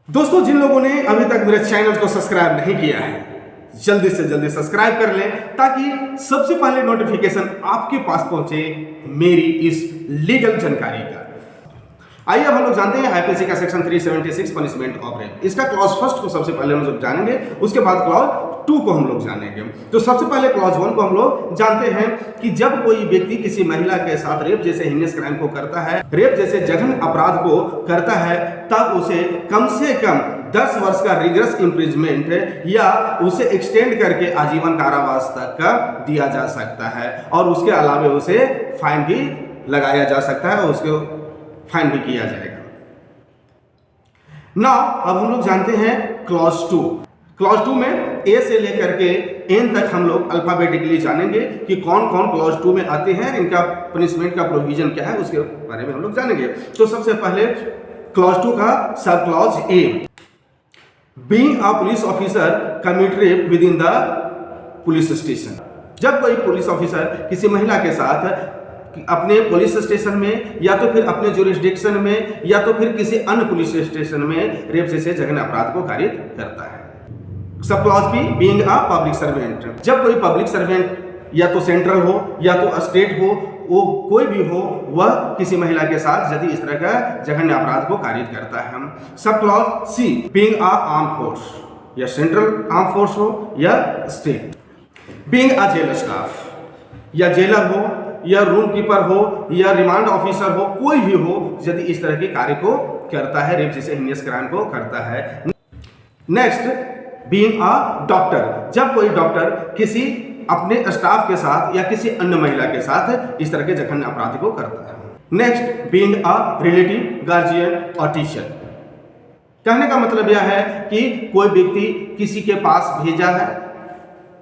दोस्तों, जिन लोगों ने अभी तक मेरे चैनल को सब्सक्राइब नहीं किया है, जल्दी से जल्दी सब्सक्राइब कर लें ताकि सबसे पहले नोटिफिकेशन आपके पास पहुंचे मेरी इस लीगल जानकारी का। आइए अब हम लोग जानते हैं आईपीसी का सेक्शन 376 पनिशमेंट ऑफ रेप। इसका क्लॉज फर्स्ट को सबसे पहले हम लोग जानेंगे, उसके बाद क्लॉज 2 को हम लोग जानेंगे। तो सबसे पहले क्लॉज 1 को हम लोग जानते हैं कि जब कोई व्यक्ति किसी महिला के साथ रेप जैसे हिनियस क्राइम को करता है, रेप जैसे जघन्य अपराध को करता है, तब उसे कम से कम 10 वर्ष का रिगरस इम्प्रिजमेंट या उसे एक्सटेंड करके आजीवन कारावास तक का दिया जा सकता है और उसके अलावा उसे फाइन भी लगाया जा सकता है और उसको फाइन भी किया जाएगा। नाउ अब हम लोग जानते हैं क्लॉज 2। क्लॉज 2 में ए से लेकर के एन तक हम लोग अल्फाबेटिकली जानेंगे कि कौन कौन क्लॉज 2 में आते हैं, इनका पनिशमेंट का प्रोविजन क्या है, उसके बारे में हम लोग जानेंगे। तो सबसे पहले क्लॉज 2 का sub clause A, being a police officer commit rape with in the police station. जब कोई पुलिस ऑफिसर किसी महिला के साथ अपने पुलिस स्टेशन में या तो फिर अपने जुरिस्डिक्शन में या तो फिर किसी अन्य पुलिस स्टेशन में रेप जैसे जघन्य अपराध को कारित करता है। Sub clause B, being a public servant. जब कोई पब्लिक सर्वेंट या तो सेंट्रल हो या तो स्टेट हो, वो कोई भी हो, वह किसी महिला के साथ यदि इस तरह का जघन्य अपराध को कारित करता है। Sub clause C, being a arm force, या सेंट्रल आर्म फोर्स हो या state. Being a jail staff, या जेलर हो या रूम कीपर हो या रिमांड ऑफिसर हो, कोई भी हो यदि इस तरह के कार्य को करता है, रेप जैसे हिनियस क्राइम को करता है। Next, being a doctor. जब कोई डॉक्टर किसी अपने स्टाफ के साथ या किसी अन्य महिला के साथ इस तरह के जघन्य अपराध को करता है। Next, being a relative, guardian और टीचर। कहने का मतलब यह है कि कोई व्यक्ति किसी के पास भेजा है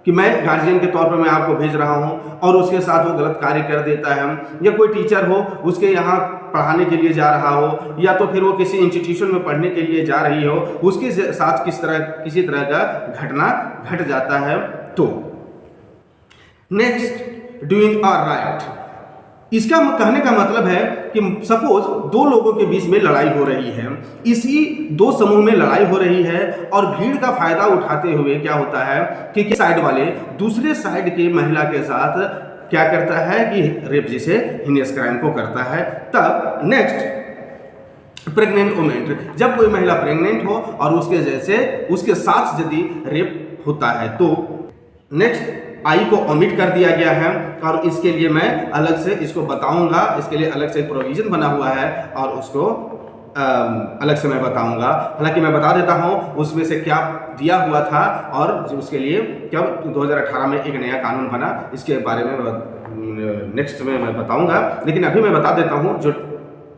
कि मैं गार्जियन के तौर पर मैं आपको भेज रहा हूं और उसके साथ वो गलत कार्य कर देता है, या कोई टीचर हो उसके यहाँ पढ़ाने के लिए जा रहा हो या तो फिर वो किसी इंस्टीट्यूशन में पढ़ने के लिए जा रही हो, उसके साथ किसी तरह का घटना घट जाता है। तो नेक्स्ट, डूइंग अ राइट। इसका कहने का मतलब है कि सपोज 2 लोगों के बीच में लड़ाई हो रही है, इसी 2 समूह में लड़ाई हो रही है और भीड़ का फायदा उठाते हुए क्या होता है कि साइड वाले दूसरे साइड के महिला के साथ क्या करता है कि रेप जैसे हिनियस क्राइम को करता है। तब नेक्स्ट, प्रेग्नेंट वुमेन। जब कोई महिला प्रेग्नेंट हो और उसके साथ यदि रेप होता है तो नेक्स्ट आई को ओमिट कर दिया गया है और इसके लिए मैं अलग से इसको बताऊंगा, इसके लिए अलग से प्रोविजन बना हुआ है और उसको अलग से मैं बताऊंगा। हालांकि मैं बता देता हूं उसमें से क्या दिया हुआ था और उसके लिए कब 2018 में एक नया कानून बना, इसके बारे में नेक्स्ट में मैं बताऊंगा। लेकिन अभी मैं बता देता हूं जो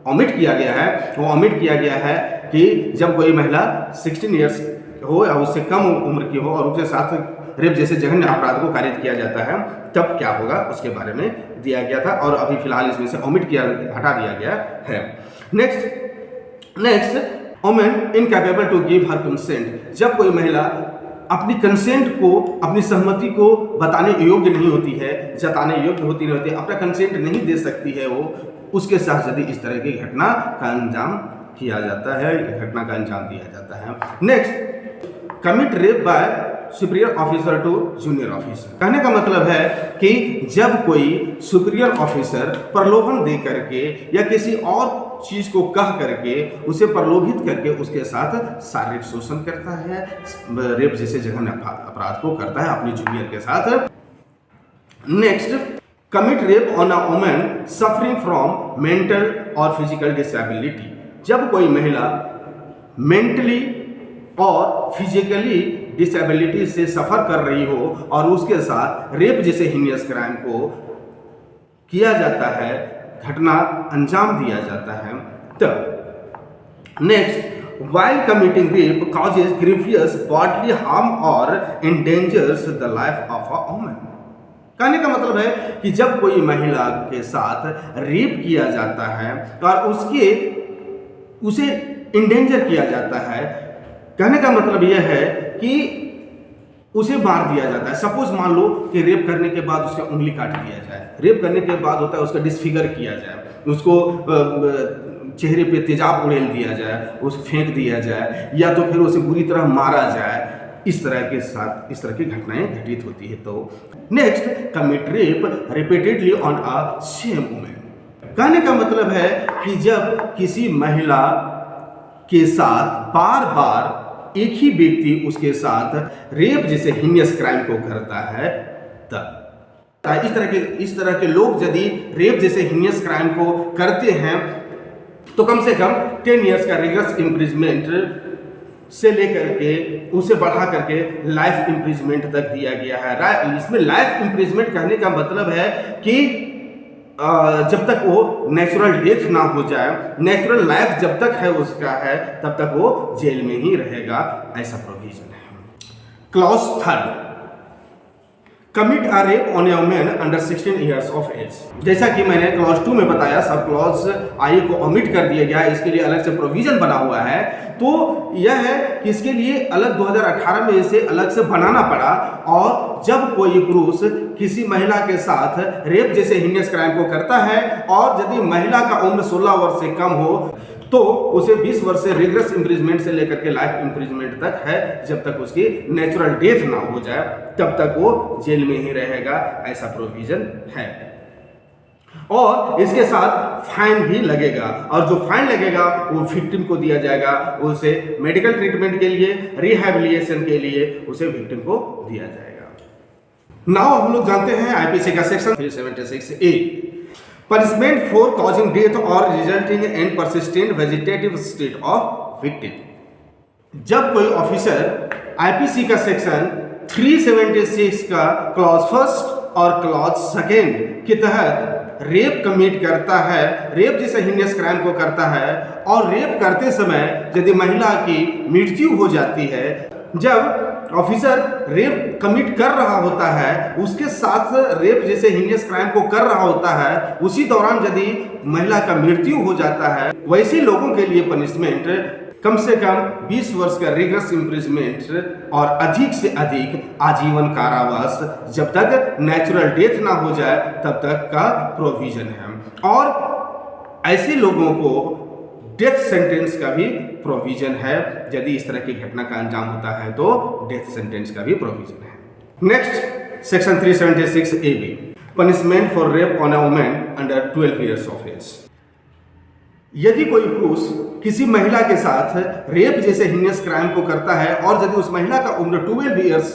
ओमिट किया गया है, वो ओमिट किया गया है कि जब कोई महिला 16 ईयर्स हो या उससे कम उम्र की हो और उसके साथ रेप जैसे जघन्य अपराध को कारित किया जाता है, तब क्या होगा उसके बारे में दिया गया था और अभी फिलहाल इसमें से हटा दिया गया है। Next, women incapable to give her consent. जब कोई महिला अपनी कंसेंट को, अपनी सहमति को बताने योग्य नहीं होती है, जताने योग्य होती नहीं होती, अपना कंसेंट नहीं दे सकती है, वो उसके साथ यदि इस तरह की घटना का अंजाम किया जाता है, घटना का अंजाम दिया जाता है। Next, commit rape by superior officer to junior officer. कहने का मतलब है कि जब कोई सुपीरियर ऑफिसर प्रलोभन दे करके या किसी और चीज को कह करके उसे प्रलोभित करके उसके साथ शारीरिक शोषण करता है, रेप जैसे जघन्य अपराध को करता है अपनी जूनियर के साथ। Next, commit rape on a woman suffering from mental और फिजिकल डिसेबिलिटी। जब कोई महिला मेंटली और फिजिकली डिसेबिलिटी से सफर कर रही हो और उसके साथ रेप जैसे हिनियस क्राइम को किया जाता है, घटना अंजाम दिया जाता है, तब next, while committing rape causes grievous bodily harm or endangers the life of a woman। कहने का मतलब है कि जब कोई महिला के साथ रेप किया जाता है और उसे इंडेंजर किया जाता है, कहने का मतलब यह है कि उसे मार दिया जाता है। सपोज मान लो कि रेप करने के बाद उसका उंगली काट दिया जाए, रेप करने के बाद होता है उसका डिसफिगर किया जाए, उसको चेहरे पे तेजाब उड़ेल दिया जाए, उसे फेंक दिया जाए, या तो फिर उसे बुरी तरह मारा जाए, इस तरह के साथ इस तरह की घटनाएं घटित होती है। तो next, commit rape repeatedly on a same women. कहने का मतलब है कि जब किसी महिला के साथ बार बार एक ही व्यक्ति उसके साथ रेप जैसे हीनियस क्राइम को करता है, तब इस तरह के लोग यदि रेप जैसे हीनियस क्राइम को करते हैं तो कम से कम 10 इयर्स का रिगरस इम्प्रिजमेंट से लेकर के उसे बढ़ा करके लाइफ इम्प्रिजमेंट तक दिया गया है। इसमें लाइफ इम्प्रिजमेंट कहने का मतलब है कि जब तक वो नेचुरल डेथ ना हो जाए, नेचुरल लाइफ जब तक है उसका है, तब तक वो जेल में ही रहेगा, ऐसा प्रोविजन है। Clause 3, commit a rape on a woman under 16 years of age. जैसा कि मैंने क्लॉज 2 में बताया, सब क्लॉज आई को ओमिट कर दिया गया, इसके लिए अलग से प्रोविजन बना हुआ है। तो यह है कि इसके लिए अलग 2018 में इसे अलग से बनाना पड़ा, और जब कोई पुरुष किसी महिला के साथ रेप जैसे हीनियस क्राइम को करता है और यदि महिला का उम्र 16 वर्ष से कम हो तो उसे 20 वर्ष से रिगरस इम्प्रिजमेंट से लेकर के लाइफ इम्प्रिजमेंट तक है, जब तक उसकी नेचुरल डेथ ना हो जाए तब तक वो जेल में ही रहेगा, ऐसा प्रोविजन है। और इसके साथ फाइन भी लगेगा, और जो फाइन लगेगा वो विक्टिम को दिया जाएगा, उसे मेडिकल ट्रीटमेंट के लिए, रिहैबिलिटेशन के लिए उसे विक्टिम को दिया जाएगा। नाउ हम लोग जानते हैं आईपीसी का section 376A, punishment for causing death और resulting in persistent vegetative state of victim. जब कोई ऑफिसर आईपीसी का सेक्शन 376 का क्लॉज 1 और क्लॉज 2 के तहत रेप कमिट करता है, रेप जैसे हीनियस क्राइम को करता है, और रेप करते समय यदि महिला की मृत्यु हो जाती है, जब ऑफिसर रेप कमिट कर रहा होता है, उसके साथ रेप जैसे हीनियस क्राइम को कर रहा होता है, उसी दौरान यदि महिला का मृत्यु हो जाता है, वैसे लोगों के लिए पनिशमेंट कम से कम 20 वर्ष का रिगरस इम्प्रिजमेंट और अधिक से अधिक आजीवन कारावास, जब तक नेचुरल डेथ ना हो जाए तब तक का प्रोविजन है। और ऐसे लोगों को डेथ सेंटेंस का भी प्रोविजन है, यदि इस तरह की घटना का अंजाम होता है तो डेथ सेंटेंस का भी प्रोविजन है। Next, section 376AB, punishment for rape on a woman under 12 years of age. यदि कोई पुरुष किसी महिला के साथ रेप जैसे हीनियस क्राइम को करता है और यदि उस महिला का उम्र 12 इयर्स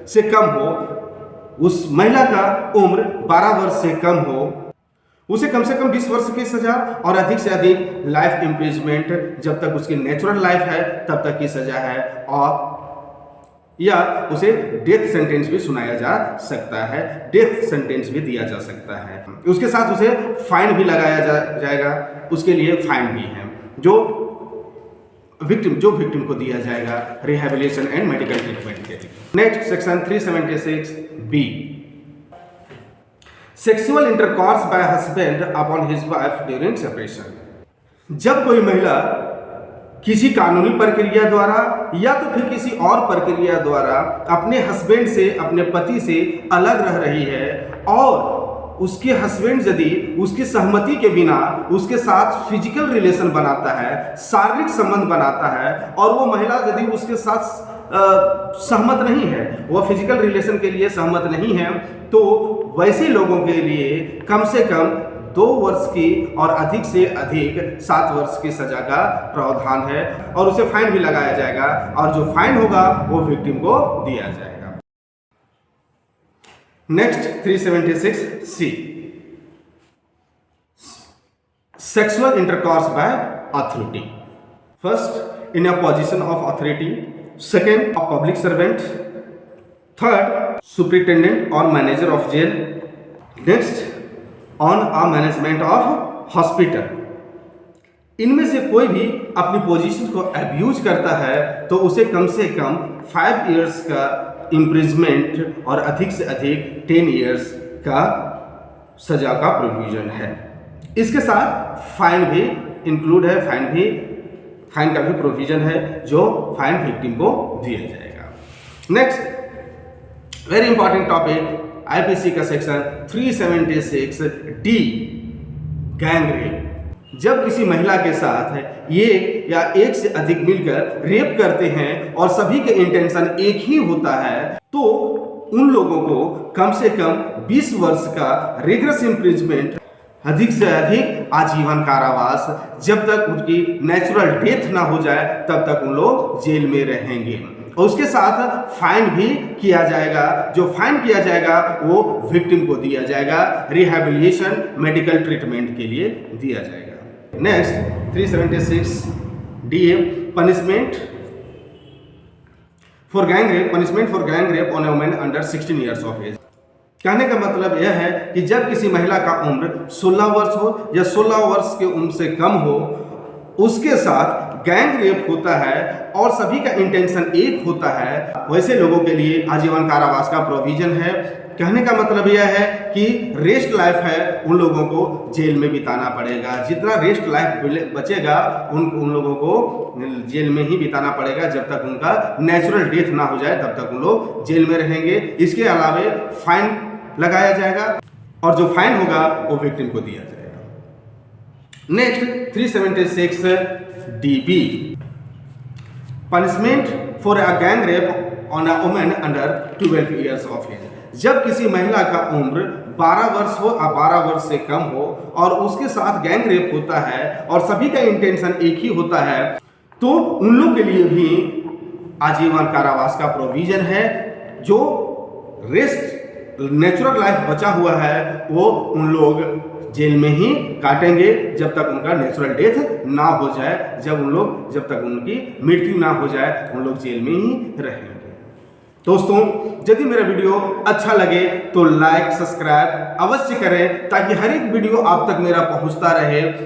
से कम हो, उस महिला का उम्र 12 वर्ष से कम हो, उसे कम से कम 20 वर्ष की सजा और अधिक से अधिक लाइफ इम्प्रिजमेंट, जब तक उसकी नेचुरल लाइफ है तब तक की सजा है, और या उसे डेथ सेंटेंस भी सुनाया जा सकता है, डेथ सेंटेंस भी दिया जा सकता है। उसके साथ उसे फाइन भी लगाया जाएगा, उसके लिए फाइन भी है जो विक्टिम को दिया जाएगा रिहैबिलिटेशन एंड मेडिकल ट्रीटमेंट के लिए। Next, section 376B, sexual intercourse bye husband upon his wife during separation. जब कोई महिला किसी कानूनी प्रक्रिया द्वारा या तो फिर किसी और प्रक्रिया द्वारा अपने हस्बैंड से, अपने पति से अलग रह रही है, और उसके हस्बैंड यदि उसकी सहमति के बिना उसके साथ फिजिकल रिलेशन बनाता है, शारीरिक संबंध बनाता है, और वो महिला यदि उसके साथ सहमत नहीं है, वह फिजिकल रिलेशन के लिए सहमत नहीं है, तो वैसे लोगों के लिए कम से कम 2 वर्ष की और अधिक से अधिक 7 वर्ष की सजा का प्रावधान है, और उसे फाइन भी लगाया जाएगा, और जो फाइन होगा वो विक्टिम को दिया जाएगा। Next, 376C, sexual intercourse by authority. First, in a position of authority, second, a public servant, third, superintendent और manager of jail, next, on a management of hospital. इनमें से कोई भी अपनी पोजीशन को अब्यूज करता है तो उसे कम से कम 5 इयर्स का इम्प्रिजमेंट और अधिक से अधिक 10 इयर्स का सजा का प्रोविजन है। इसके साथ फाइन भी इंक्लूड है, फाइन का भी प्रोविजन है, जो फाइन विक्टिम को दिया जाएगा। Next, very important topic, IPC का सेक्शन 376D, गैंग रेप। जब किसी महिला के साथ एक या एक से अधिक मिलकर रेप करते हैं और सभी के इंटेंशन एक ही होता है, तो उन लोगों को कम से कम 20 वर्ष का रिगरस इम्प्रिजमेंट, अधिक से अधिक आजीवन कारावास, जब तक उनकी नेचुरल डेथ ना हो जाए तब तक उन लोग जेल में रहेंगे। और उसके साथ फाइन भी किया जाएगा। जो फाइन किया जाएगा वो विक्टिम को दिया जाएगा, रिहैबिलिटेशन मेडिकल ट्रीटमेंट के लिए दिया जाएगा। Next 376 DA punishment for gang rape, punishment for gang rape on a woman under 16 years of age. कहने का मतलब यह है कि जब किसी महिला का उम्र 16 वर्ष हो या 16 वर्ष के उम्र से कम हो, उसके साथ गैंग रेप होता है और सभी का इंटेंशन एक होता है, वैसे लोगों के लिए आजीवन कारावास का प्रोविजन है। कहने का मतलब यह है कि रेस्ट लाइफ है उन लोगों को जेल में बिताना पड़ेगा। जितना रेस्ट लाइफ बचेगा उन लोगों को जेल में ही बिताना पड़ेगा। जब तक उनका नेचुरल डेथ ना हो जाए तब तक उन लोग जेल में रहेंगे। इसके अलावे फाइन लगाया जाएगा और जो फाइन होगा वो विक्टिम को दिया जाएगा। Next 376 DB punishment for a gang rape on a woman under 12 years of age. जब किसी महिला का उम्र 12 वर्ष हो या 12 वर्ष से कम हो और उसके साथ गैंग रेप होता है और सभी का इंटेंशन एक ही होता है, तो उन लोग के लिए भी आजीवन कारावास का प्रोविजन है। जो रेस्ट नेचुरल लाइफ बचा हुआ है वो उन लोग जेल में ही काटेंगे जब तक उनका नेचुरल डेथ ना हो जाए। जब तक उनकी मृत्यु ना हो जाए उन लोग जेल में ही रहेंगे। दोस्तों, यदि मेरा वीडियो अच्छा लगे तो लाइक सब्सक्राइब अवश्य करें ताकि हर एक वीडियो आप तक मेरा पहुंचता रहे।